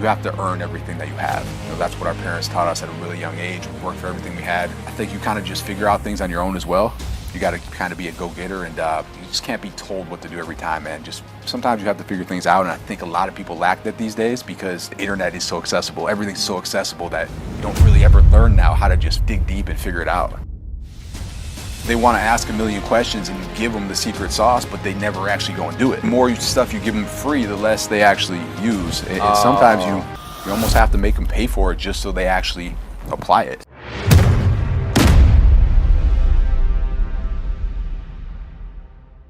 you have to earn everything that you have. That's what our parents taught us at a really young age. We worked for everything we had. I think you kind of just figure out things on your own as well. You got to kind of be a go-getter, and you just can't be told what to do every time, man. Just sometimes you have to figure things out, and I think a lot of people lack that these days because the internet is so accessible. Everything's so accessible that you don't really ever learn now how to just dig deep and figure it out. They want to ask a million questions and you give them the secret sauce, but they never actually go and do it. The more stuff you give them free, the less they actually use. And sometimes you almost have to make them pay for it just so they actually apply it.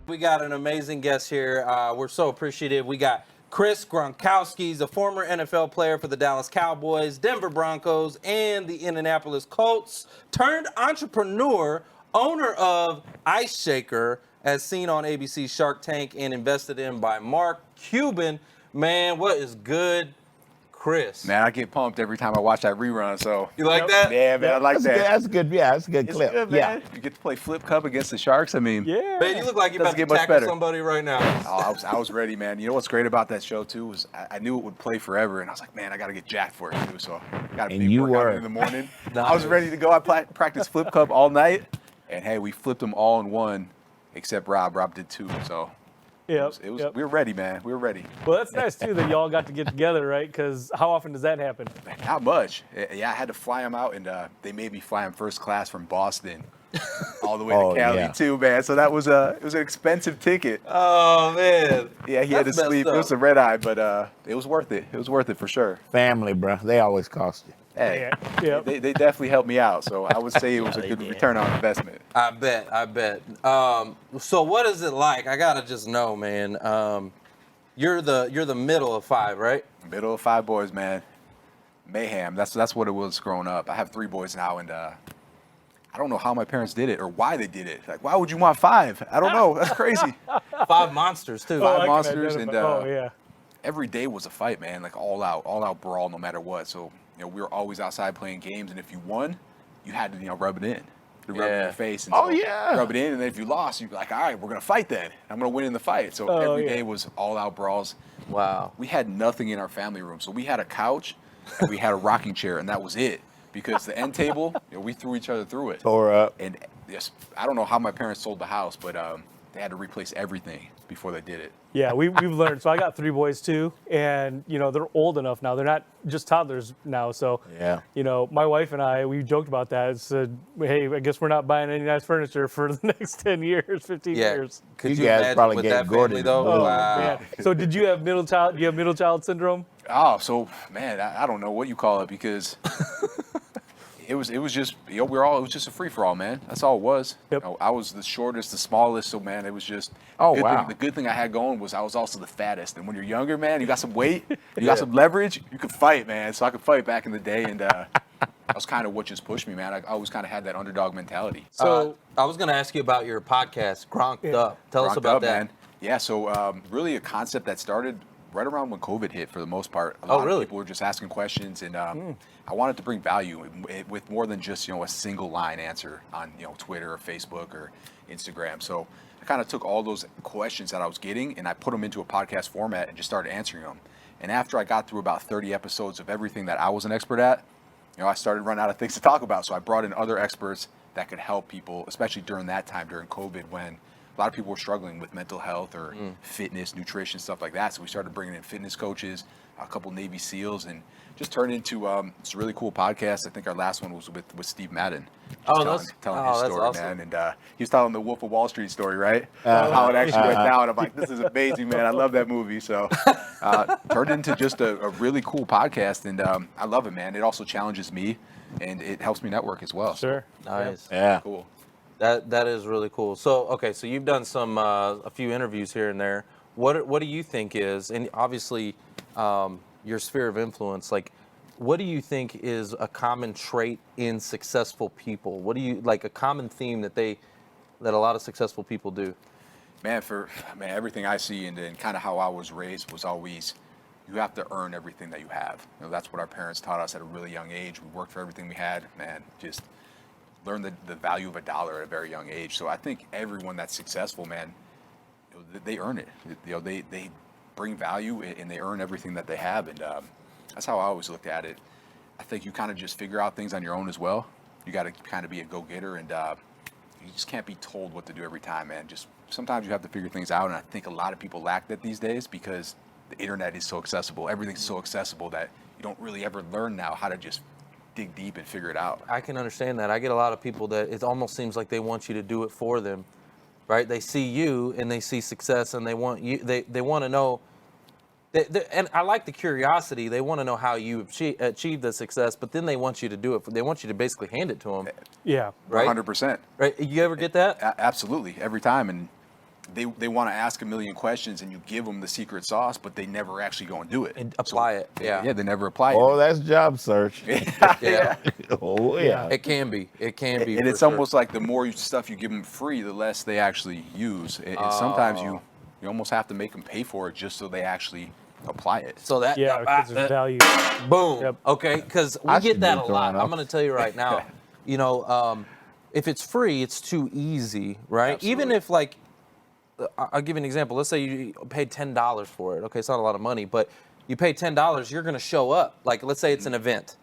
We got an amazing guest here. We're so appreciative. We got Chris Gronkowski. He's a former NFL player for the Dallas Cowboys, Denver Broncos, and the Indianapolis Colts, turned entrepreneur, owner of Ice Shaker, as seen on ABC's Shark Tank and invested in by Mark Cuban. Man, what is good, Chris? Man, I get pumped every time I watch that rerun, so. You like that? Yeah, man, I like that. That's good. Yeah, that's a good clip. Good, man. You get to play Flip Cup against the Sharks. I mean, Yeah. Man, you look like you're about to Doesn't get much tackle better. somebody right now. Oh, I was ready, man. You know what's great about that show too was I knew it would play forever, and I was like, man, I got to get jacked for it too. So got to And be you working out were. in the morning. I was ready to go. I practiced Flip Cup all night, and hey, we flipped them all in one, except Rob. Rob did two, so. Yep. We were ready, man. We were ready. Well, that's nice too that y'all got to get together, right? Because how often does that happen? Not much. Yeah, I had to fly him out, and they made me fly him first class from Boston all the way to Cali too, man. So that was it was an expensive ticket. Oh, man. Yeah, he had to That's sleep. messed It was a red eye, but it was worth it. It was worth it for sure. Family, bro. They always cost you. Hey, Yep. they definitely helped me out, so I would say it was a good return on investment. I bet. So what is it like? I gotta just know, man. You're the middle of five, right? Middle of five boys, man. Mayhem. That's what it was growing up. I have 3 boys now, and I don't know how my parents did it or why they did it. Like, why would you want 5? I don't know. That's crazy. 5 monsters too. Five I can monsters, and identify. every day was a fight, man. Like all out brawl, no matter what. So we were always outside playing games, and if you won, you had to rub it in. To rub it in your face. And rub it in, and then if you lost, you'd be like, all right, we're gonna fight then. I'm gonna win in the fight. So every day was all out brawls. Wow. We had nothing in our family room. So we had a couch and we had a rocking chair, and that was it. Because the end table, we threw each other through it. Tore up. And yes, I don't know how my parents sold the house, but they had to replace everything before they did it. Yeah, we've learned. So I got 3 boys too, and they're old enough now. They're not just toddlers now. So my wife and I, we joked about that. Said, hey, I guess we're not buying any nice furniture for the next 10 years, 15 years. Could You you guys imagine probably with get that Gordon family though? Blue. Wow. Man. So did you have middle child? Do you have middle child syndrome? Oh, so man, I don't know what you call it because it was just it was just a free for all, man. That's all it was. Yep. I was the shortest, the smallest, so man, it was just. The good thing I had going was I was also the fattest, and when you're younger, man, you got some weight, you got some leverage, you could fight, man. So I could fight back in the day, and that was kind of what just pushed me, man. I always kind of had that underdog mentality. So I was gonna ask you about your podcast, Gronk'd Up. Tell us about that. Man. Yeah, so really a concept that started right around when COVID hit for the most part. A Oh, lot really? of people were just asking questions, and I wanted to bring value with more than just a single line answer on Twitter or Facebook or Instagram. So I kind of took all those questions that I was getting and I put them into a podcast format and just started answering them. And after I got through about 30 episodes of everything that I was an expert at, I started running out of things to talk about. So I brought in other experts that could help people, especially during that time, during COVID, when a lot of people were struggling with mental health or fitness, nutrition, stuff like that. So we started bringing in fitness coaches, a couple Navy SEALs, and just turned into it's a really cool podcast. I think our last one was with Steve Madden. Telling his story, awesome. man. And he was telling the Wolf of Wall Street story, right? How it actually went down. I'm like, this is amazing, man. I love that movie. So turned into just a really cool podcast, and I love it, man. It also challenges me, and it helps me network as well. Sure. Nice. Yeah. Cool. That is really cool. So so you've done some a few interviews here and there. What do you think is, and obviously your sphere of influence, like what do you think is a common trait in successful people? What do you like a common theme that a lot of successful people do? Man, everything I see and kind of how I was raised was always, you have to earn everything that you have. That's what our parents taught us at a really young age. We worked for everything we had, man, just learn the value of $1 at a very young age. So I think everyone that's successful, man, they earn it. They bring value and they earn everything that they have. And that's how I always looked at it. I think you kind of just figure out things on your own as well. You got to kind of be a go-getter, and you just can't be told what to do every time, man. Just sometimes you have to figure things out, and I think a lot of people lack that these days because the internet is so accessible. Everything's so accessible that you don't really ever learn now how to just dig deep and figure it out. I can understand that. I get a lot of people that it almost seems like they want you to do it for them, right? They see you and they see success, and they want you. They want to know. And I like the curiosity. They want to know how you achieve the success, but then they want you to do it. They want you to basically hand it to them. Yeah. Right. 100%. Right. You ever get that? Absolutely. Every time. And they want to ask a million questions, and you give them the secret sauce, but they never actually go and do it. And apply it. Yeah. Yeah, they never apply it. Oh, that's job search. Yeah. Oh, yeah. It can be. It can be. And it's almost like the more stuff you give them free, the less they actually use. And sometimes you almost have to make them pay for it just so they actually apply it. So that Because there's value. boom. Yep. Okay, because we I get should that be a lot. throwing up. I'm going to tell you right now. If it's free, it's too easy, right? Absolutely. Even if like, I'll give you an example. Let's say you paid $10 for it. Okay, it's not a lot of money, but you pay $10, you're going to show up. Like, let's say it's an event,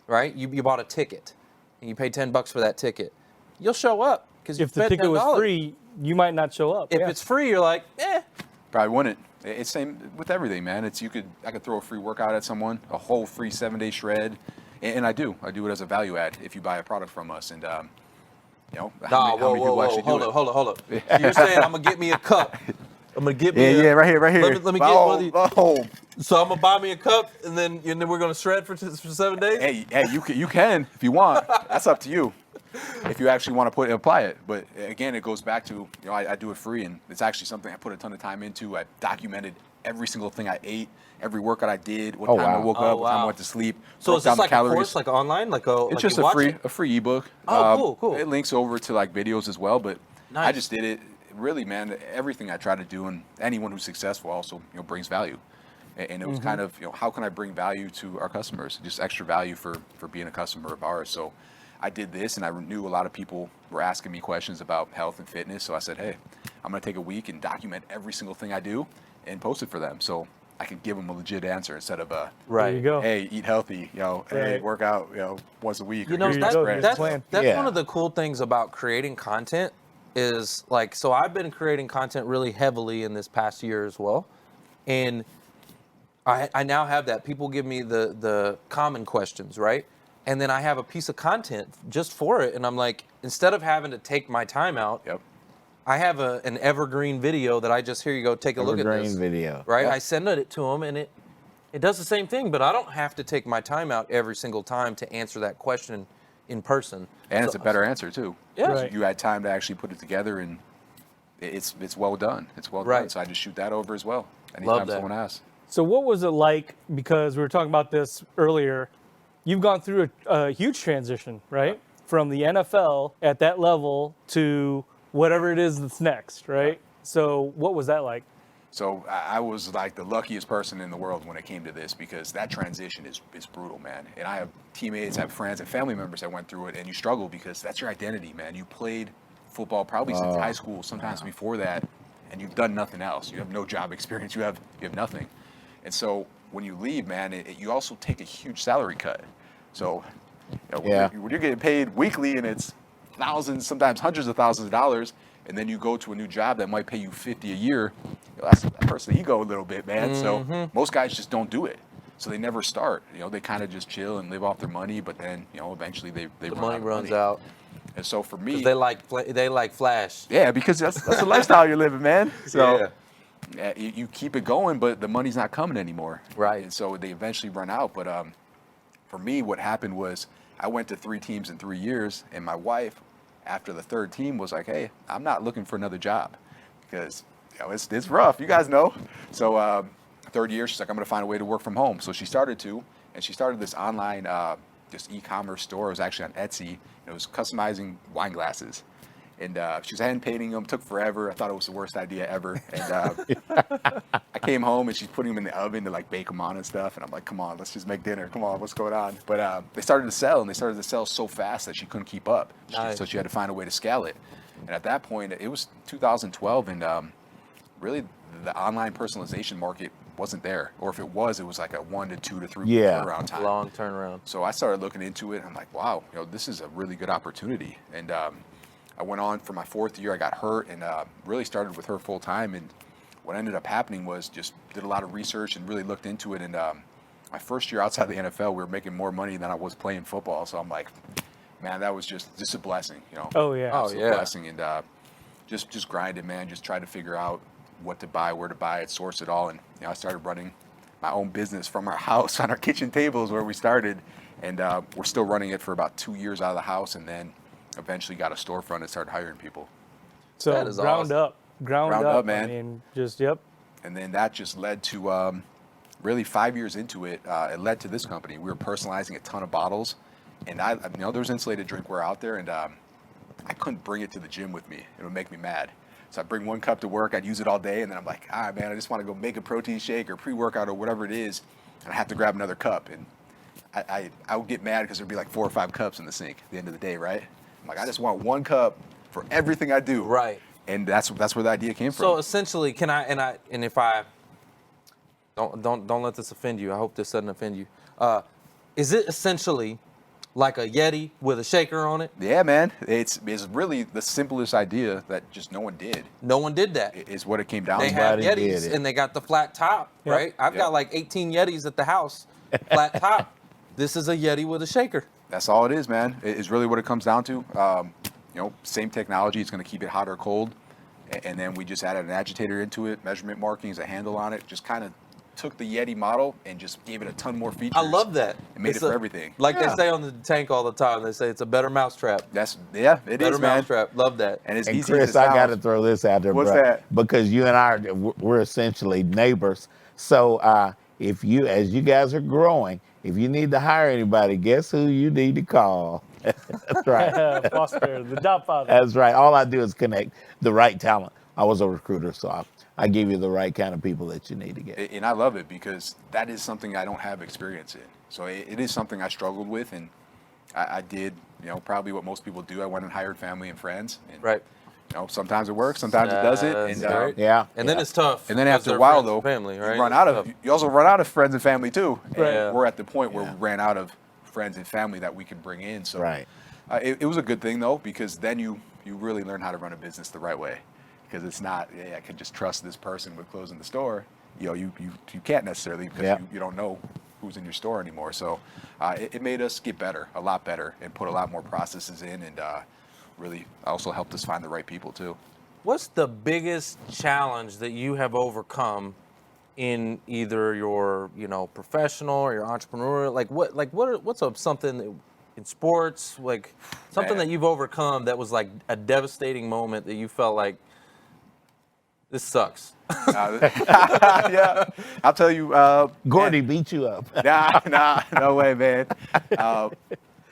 right? You bought a ticket, and you paid $10 for that ticket. You'll show up because If the ticket was free, you might not show up. If it's free, you're like, Probably wouldn't. It's same with everything, man. I could throw a free workout at someone, a whole free 7-day shred, and I do it as a value add if you buy a product from us, and how many people actually do it? Hold up. You're saying I'm gonna get me a cup. I'm gonna get me right here. Let me get one of these. Oh. So I'm gonna buy me a cup, and then we're gonna shred for 7 days. Hey, you can if you want. That's up to you. If you actually want to apply it. But again, it goes back to, I do it free, and it's actually something I put a ton of time into. I documented every single thing I ate, every workout I did, what time I woke up, what time I went to sleep. So is broke down this the like calories. a course, like online, It's just a free ebook. Oh, cool. It links over to like videos as well, but Nice. I just did it. Really, man, everything I try to do, and anyone who's successful also, brings value. And it was kind of, how can I bring value to our customers? Just extra value for being a customer of ours. So I did this, and I knew a lot of people were asking me questions about health and fitness. So I said, hey, I'm going to take a week and document every single thing I do and post it for them. So I can give them a legit answer instead of right. There you go. hey, eat healthy, hey, Right. work out, once a week. or That's here's your bread. plan. that's one of the cool things about creating content is like, so I've been creating content really heavily in this past year as well. And I now have that. People give me the common questions, right? And then I have a piece of content just for it. And I'm like, instead of having to take my time out, Yep. I have an evergreen video that I just, here you go, take a look at this. video. Right? Yep. I send it to them, and it does the same thing, but I don't have to take my time out every single time to answer that question in person. And it's a better answer too. Yeah. Right. You had time to actually put it together, and it's well done. It's well done. Right. So I just shoot that over as well. Anytime Love that. someone asks. So what was it like, because we were talking about this earlier, you've gone through a huge transition, right? From the NFL at that level to whatever it is that's next, right? So what was that like? So I was like the luckiest person in the world when it came to this, because that transition is brutal, man. And I have teammates, I have friends and family members that went through it, and you struggle because that's your identity, man. You played football probably since high school, sometimes before that, and you've done nothing else. You have no job experience. You have nothing. And so when you leave, man, you also take a huge salary cut. So when you're getting paid weekly and it's thousands, sometimes hundreds of thousands of dollars, and then you go to a new job that might pay you $50 a year, that hurts the ego a little bit, man. So most guys just don't do it. So they never start. They kind of just chill and live off their money, but then eventually they The run money out of runs money. out. And so for me, They like flash. yeah, because that's the lifestyle you're living, man. So you keep it going, but the money's not coming anymore. Right. And so they eventually run out. But for me, what happened was I went to 3 teams in 3 years, and my wife, after the 3rd team, was like, hey, I'm not looking for another job because it's rough. You guys know. So 3rd year, she's like, I'm going to find a way to work from home. So she started this online this e-commerce store. It was actually on Etsy. It was customizing wine glasses. And she was hand painting them, took forever. I thought it was the worst idea ever. And I came home and she's putting them in the oven to like bake them on and stuff. And I'm like, come on, let's just make dinner. Come on, what's going on? But they started to sell, and they started to sell so fast that she couldn't keep up. Nice. So she had to find a way to scale it. And at that point, it was 2012, and really the online personalization market wasn't there, or if it was like a 1 to 2 to 3 Yeah. turnaround time. Long turnaround. So I started looking into it. And I'm like, wow, this is a really good opportunity. And I went on for my 4th year. I got hurt and really started with her full time. And what ended up happening was just did a lot of research and really looked into it. And my first year outside the NFL, we were making more money than I was playing football. So I'm like, man, that was just a blessing, Oh yeah. Oh, Absolute yeah. blessing. And just grinded, man. Just tried to figure out what to buy, where to buy it, source it all. And I started running my own business from our house on our kitchen tables where we started. And we're still running it for about 2 years out of the house, and then eventually got a storefront and started hiring people. So That is ground awesome. ground Ground up, up, man. I mean, just yep. And then that just led to really 5 years into it. It led to this company. We were personalizing a ton of bottles, and there was insulated drinkware out there, and I couldn't bring it to the gym with me. It would make me mad. So I'd bring 1 cup to work. I'd use it all day, and then I'm like, man, I just want to go make a protein shake or pre-workout or whatever it is, and I have to grab another cup. And I would get mad because there'd be like 4 or 5 cups in the sink at the end of the day, right? I'm like, I just want 1 cup for everything I do. Right. And that's where the idea came from. So essentially, and if I don't let this offend you. I hope this doesn't offend you. Is it essentially like a Yeti with a shaker on it? Yeah, man. It's really the simplest idea that just no one did. No one did that. Is what it came down They to. have Nobody did Yetis it. and they got the flat top, Yep. right? I've got Yep. like 18 Yetis at the house, flat top. This is a Yeti with a shaker. That's all it is, man. It's really what it comes down to. Same technology. It's going to keep it hot or cold. And then we just added an agitator into it, measurement markings, a handle on it. Just kind of took the Yeti model and just gave it a ton more features. I love that. And made It's it for everything. Like Yeah. they say on the tank all the time. They say it's a better mousetrap. It Better is, man. mousetrap. Love that. And it's And easy Chris, as it I got to sounds. throw this out there, What's bro, that? because you and I we're essentially neighbors. So if as you guys are growing, if you need to hire anybody, guess who you need to call? That's right. Foster, the dot father. That's right. All I do is connect the right talent. I was a recruiter, so I give you the right kind of people that you need to get. And I love it because that is something I don't have experience in. So it is something I struggled with, and I did, probably what most people do. I went and hired family and friends. And, Right. Sometimes it works, sometimes it doesn't. That's And right. Yeah. And then it's tough. And then because after a they're while, friends though, and family, right? you run out It's of. tough. You also run out of friends and family too. And Right. we're at the point where Yeah. we ran out of friends and family that we could bring in. So Right. it was a good thing though, because then you really learn how to run a business the right way, because it's not, I can just trust this person with closing the store. You can't necessarily, because Yeah. you don't know who's in your store anymore. So it made us get better, a lot better, and put a lot more processes in, and really also helped us find the right people too. What's the biggest challenge that you have overcome in either your, professional or your entrepreneurial? What's something that, in sports, like something Man. that you've overcome that was like a devastating moment that you felt like this sucks? Yeah, I'll tell you. Gordy beat you up. Nah, no way, man.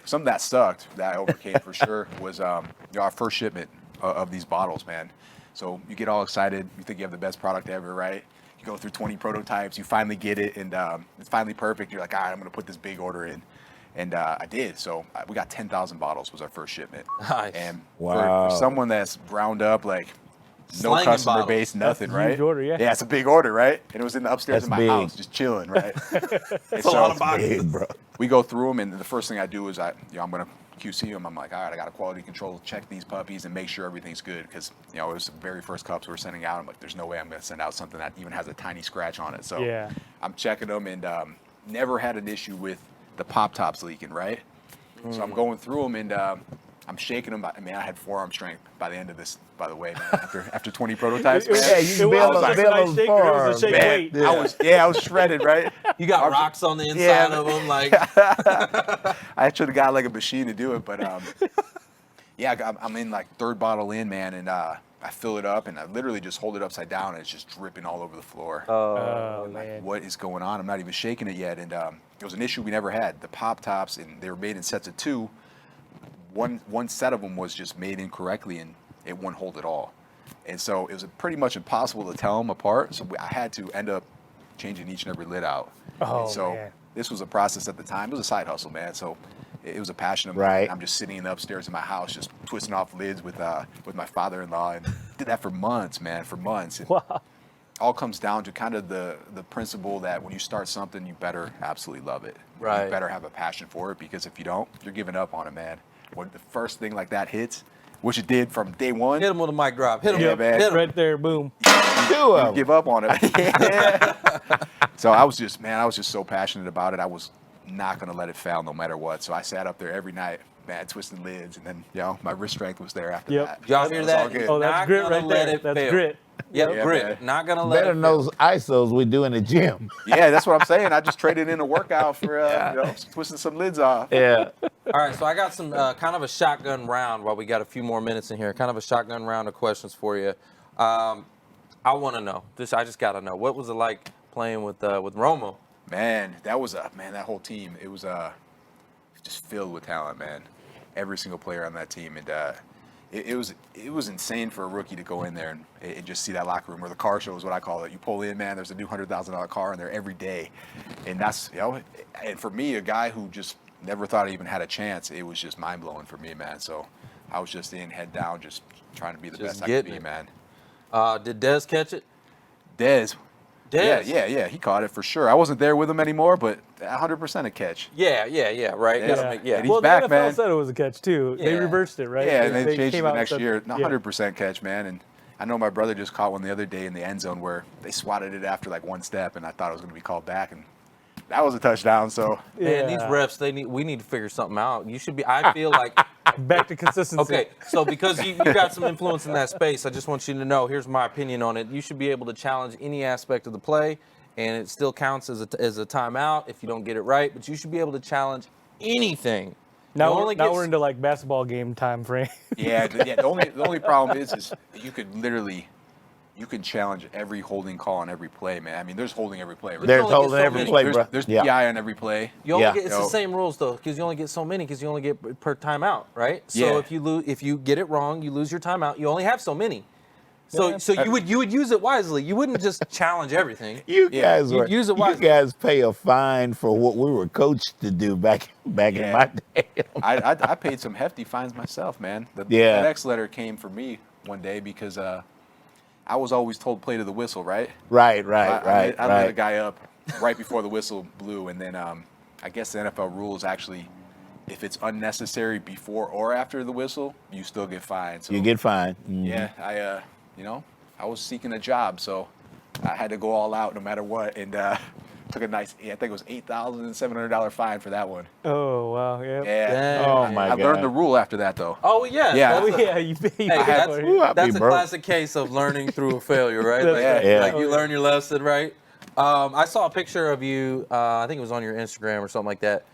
Something that sucked that I overcame for sure was our first shipment of these bottles, man. So you get all excited, you think you have the best product ever, right? You go through 20 prototypes, you finally get it, and it's finally perfect. You're like, all right, I'm gonna put this big order in, and I did. So we got 10,000 bottles was our first shipment. Nice. And Wow. for someone that's ground up, like no Slanging customer bottles. base, nothing, That's a huge right? order, yeah. Yeah, it's a big order, right? And it was in the upstairs That's of my big. house, just chilling, right? It's a lot of boxes. Big, bro. We go through them, and the first thing I do is I'm gonna QC them. I'm like, all right, I got a quality control, check these puppies, and make sure everything's good, because it was the very first cups we were sending out. I'm like, there's no way I'm gonna send out something that even has a tiny scratch on it. So Yeah. I'm checking them, and never had an issue with the pop tops leaking, right? So I'm going through them, and I'm shaking them. I mean, I had forearm strength by the end of this, by the way, man. After 20 prototypes, man. Yeah, you build wasn't a just a nice build shaker, it was a shake Man, weight. I was shredded, right? You got I'm- rocks on the inside Yeah, of them, like I should have got like a machine to do it, but yeah, I'm in like third bottle in, man, and I fill it up, and I literally just hold it upside down, and it's just dripping all over the floor. Oh, I'm like, man. what is going on? I'm not even shaking it yet, and it was an issue we never had. The pop tops, and they were made in sets of 2. One set of them was just made incorrectly, and it wouldn't hold at all. And so it was pretty much impossible to tell them apart. So I had to end up changing each and every lid out. Oh, And so man. this was a process at the time. It was a side hustle, man. So it was a passion of mine. Right. I'm just sitting in the upstairs in my house, just twisting off lids with my father-in-law, and did that for months, man, for months. And Wow. all comes down to kind of the principle that when you start something, you better absolutely love it. Right. You better have a passion for it, because if you don't, you're giving up on it, man. When the first thing like that hits, which it did from day one, Hit him with a mic drop. Hit him. Yeah, man. Hit him. Right there, boom. you give up on it. Yeah. So I was just so passionate about it. I was not going to let it fail no matter what. So I sat up there every night, man, twisting lids, and then, my wrist strength was there after Yep. that. Y'all It hear was all that? good. Oh, that's Not grit gonna right let there. it That's fail. grit. Yep, Yeah, grit. man. Not gonna let Better it than fail. those ISOs we do in the gym. Yeah, that's what I'm saying. I just traded in a workout for twisting some lids off. Yeah. All right, so I got some kind of a shotgun round while we got a few more minutes in here. Kind of a shotgun round of questions for you. I want to know. I just got to know. What was it like playing with Romo? Man, that whole team, it was just filled with talent, man. Every single player on that team, and it was insane for a rookie to go in there and just see that locker room, or the car show is what I call it. You pull in, man, there's a new $100,000 car in there every day, and that's and for me, a guy who just never thought I even had a chance, it was just mind blowing for me, man. So I was just in, head down, just trying to be the Just best I could getting be, it. man. Did Dez catch it? Dez. Dez? Yeah, he caught it for sure. I wasn't there with him anymore, but 100% a catch. Yeah, right. Yeah. Gotta make- And he's Well, back, the NFL man. said it was a catch too. They Yeah. reversed it, right? Yeah, and they changed it came the out and next said- year. yeah. 100% catch, man. And I know my brother just caught one the other day in the end zone where they swatted it after like one step, and I thought it was going to be called back, and that was a touchdown. So Man, these Yeah. refs, we need to figure something out. I feel like, Back to consistency. okay, so because you got some influence in that space, I just want you to know, here's my opinion on it. You should be able to challenge any aspect of the play, and it still counts as a timeout if you don't get it right, but you should be able to challenge anything. Now, You only now get- we're into like basketball game time frame. the only problem is you could literally. You can challenge every holding call on every play, man. I mean, there's holding every play. Right? There's only get holding so every many. play, there's, bro. there's Yeah. PI on every play. You only Yeah. get, it's the Yo. same rules though, because you only get so many, because you only get per timeout, right? So Yeah. if you get it wrong, you lose your timeout. You only have so many. So Yeah. you would use it wisely. You wouldn't just challenge everything. You guys you were. use it You wisely. guys pay a fine for what we were coached to do back in Yeah. my day. I paid some hefty fines myself, man. The Yeah. FedEx letter came for me one day because I was always told play to the whistle, right? Right. I lit a guy up right before the whistle blew, and then I guess the NFL rules actually, if it's unnecessary before or after the whistle, you still get fined. So You get fined. Mhm. yeah, I was seeking a job, so I had to go all out no matter what, and took a nice, I think it was $8,700 fine for that one. Oh wow, yeah. Yeah. Oh my I God. learned the rule after that though. Oh yeah. Yeah. Oh yeah, you pay. Hey, had- Ooh, I'd be that's a broke. classic case of learning through a failure, right? That's Like, right. Yeah. like you learn your lesson, right? I saw a picture of you. I think it was on your Instagram or something like that.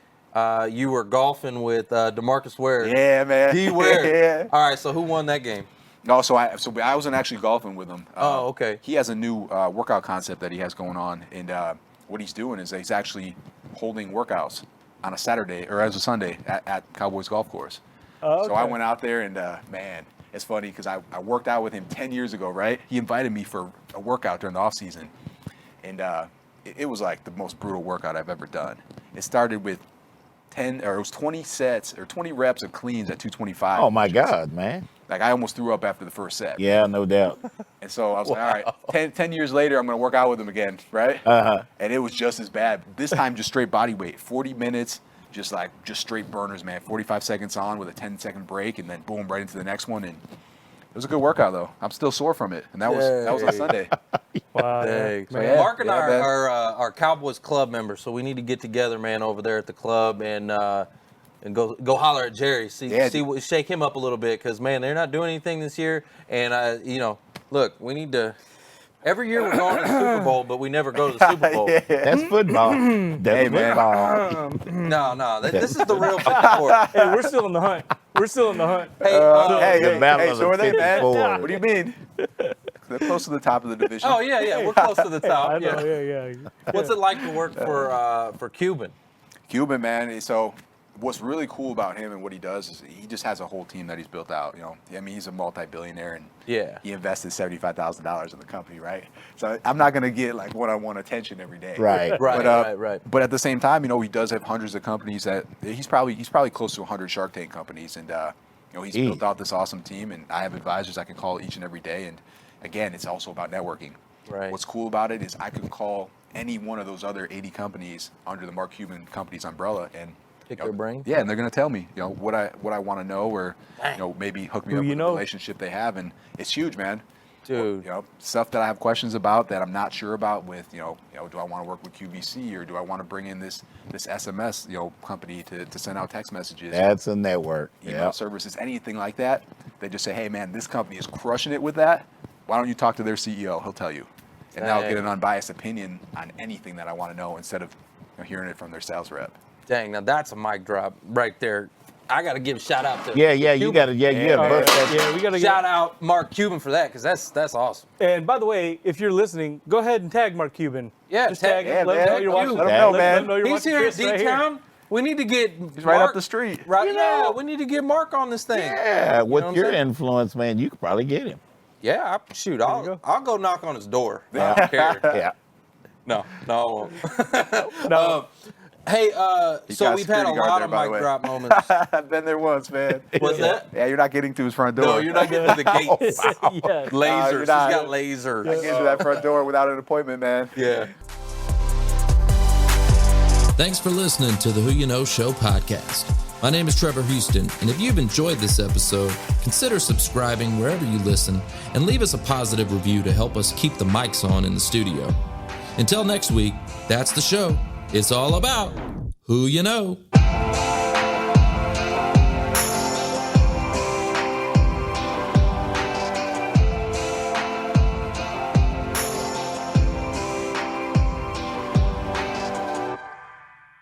You were golfing with DeMarcus Ware. Yeah, man. D. Ware. Yeah. All right. So who won that game? No, so I wasn't actually golfing with him. Oh, okay. He has a new workout concept that he has going on, and what he's doing is he's actually holding workouts on a Saturday or as a Sunday at Cowboys golf course. Oh, So I okay. went out there, and man, it's funny because I worked out with him 10 years ago, right? He invited me for a workout during the off season, and it was like the most brutal workout I've ever done. It started with 20 sets or 20 reps of cleans at 225. Oh my God, man. Like I almost threw up after the first set. Yeah, no doubt. And so I was like, all right, 10 years later, I'm going to work out with him again, right? Uh-huh. And it was just as bad. This time, just straight body weight, 40 minutes, just straight burners, man. 45 seconds on with a 10-second break, and then boom, right into the next one. And it was a good workout, though. I'm still sore from it. And that was on Yay. Sunday. Wow, yeah. Dang. So Man. Mark and I Yeah, man. are Cowboys club members, so we need to get together, man, over there at the club and go holler at Jerry. Yeah, Shake him up a little bit, because man, they're not doing anything this year. And look, we need to. Every year we're going to the Super Bowl, but we never go to the Super Bowl. That's football. That's Hey, man. football. No, this is the real 54. Hey, we're still in the hunt. We're still in the hunt. Hey, The battle of so are the they, man? 54. What do you mean? They're close to the top of the division. oh yeah, we're close to the top. I know, Yeah. yeah. What's it like to work for Cuban? Cuban, man. So what's really cool about him and what he does is he just has a whole team that he's built out. I mean, he's a multi-billionaire, and Yeah. he invested $75,000 in the company, right? So I'm not going to get like one-on-one attention every day. Right. Right. But at the same time, he does have hundreds of companies that he's probably close to 100 Shark Tank companies, and he's built out this awesome team, and I have advisors I can call each and every day. And again, it's also about networking. Right. What's cool about it is I can call any one of those other 80 companies under the Mark Cuban company's umbrella and Pick their brain. Yeah, and they're going to tell me, what I want to know, or maybe hook me up with a relationship they have, and it's huge, man. Dude. Stuff that I have questions about that I'm not sure about with, do I want to work with QVC, or do I want to bring in this SMS, company to send out text messages? That's a network. Email services, anything like that. They just say, hey, man, this company is crushing it with that. Why don't you talk to their CEO? He'll tell you. And now I'll get an unbiased opinion on anything that I want to know instead of hearing it from their sales rep. Dang, now that's a mic drop right there. I got to give a shout out to you Cuban. got to, we got to shout out Mark Cuban for that, because that's awesome. And by the way, if you're listening, go ahead and tag Mark Cuban. Yeah, just tag him. Let him know you're watching. Let him know, man. He's here at D-Town. We need to get He's right up the street. Right now, we need to get Mark on this thing. Yeah, with your influence, man, you could probably get him. Yeah, I'll go knock on his door. I don't care. Yeah. No, I won't. No. Hey, so we've had a lot of mic drop moments. I've been there once, man. What's that? Yeah, you're not getting to his front door. No, you're not getting to the gates. Yeah. Lasers. He's not. got lasers. I get to that front door without an appointment, man. Yeah. Thanks for listening to the Who You Know Show podcast. My name is Trevor Houston, and if you've enjoyed this episode, consider subscribing wherever you listen and leave us a positive review to help us keep the mics on in the studio. Until next week, that's the show. It's all about who you know.